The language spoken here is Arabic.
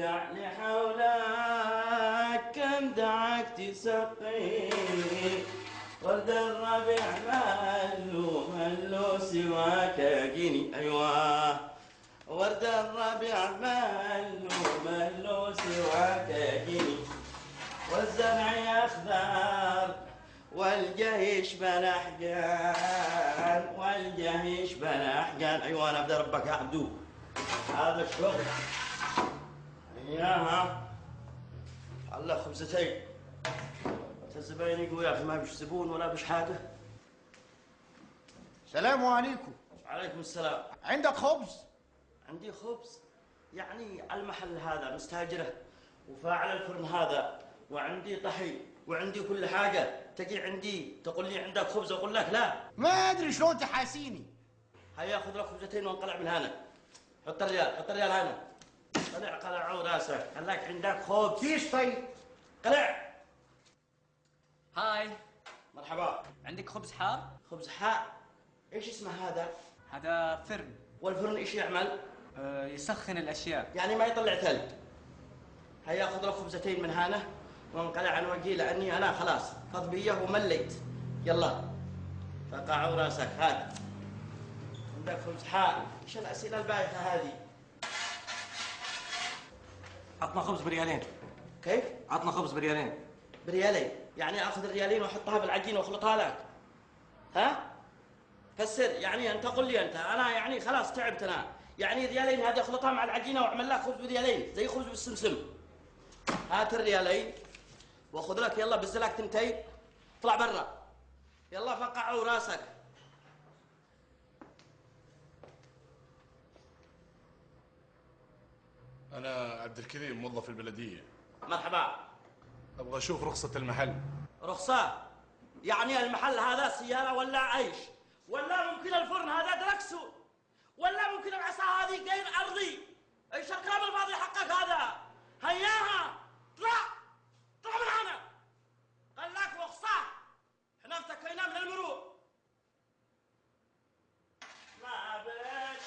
قعني حولك كم دعك تسقيني، ورد الربيع ملو سواك يقيني. أيوة ورد الربيع ملو سواك يقيني، والزرع يخضر والجيش بلحقان، والجيش بلحقان. أيوة أنا أبدأ ربك يا عبدو، هذا الشغل. إياها الله خبزتين. الزباين يقول يا أخي ما بيش زبون ولا بيش حاجة. السلام عليكم. وعليكم السلام. عندك خبز؟ عندي خبز، يعني المحل هذا مستاجره وفاعل الفرن هذا، وعندي طحين وعندي كل حاجة. تجي عندي تقول لي عندك خبز أقول لك لا. ما أدري شلون تحاسيني. هيا خذ لك خبزتين وانقلع من هنا. حط الريال هنا. قلعوا راسك، خلاك عندك خبز. كيش طيب؟ قلع. هاي، مرحبا. عندك خبز حار؟ خبز حار؟ ايش اسمه هذا؟ هذا فرن. والفرن ايش يعمل؟ يسخن الاشياء، يعني ما يطلع ثلج. هيا خذ لك خبزتين من هنا وانقلع عن وجهي، لاني انا خلاص فض بيه ومليت. يلا فقعوا راسك. هات عندك خبز حار. ايش الاسئله البايخه هذه؟ عطنا خبز بريالين. كيف؟ عطنا خبز بريالين. بريالين؟ يعني اخذ الريالين واحطها بالعجينه واخلطها لك؟ ها؟ فسر، يعني انت قل لي انت، انا يعني خلاص تعبت انا. يعني ريالين هذه اخلطها مع العجينه واعمل لك خبز بريالين زي خبز بالسمسم. هات الريالين واخذ لك، يلا بز لك تنتين، اطلع برا. يلا فقعوا راسك. أنا عبد الكريم موظف البلدية. مرحبا. أبغى أشوف رخصة المحل. رخصة؟ يعني المحل هذا سيارة ولا عيش؟ ولا ممكن الفرن هذا دركسو؟ ولا ممكن العصا هذه غير أرضي؟ إيش الكلام الفاضي حقك هذا؟ هياها طلع من هنا. قال لك رخصة، احنا افتكينا من المرور. ما بش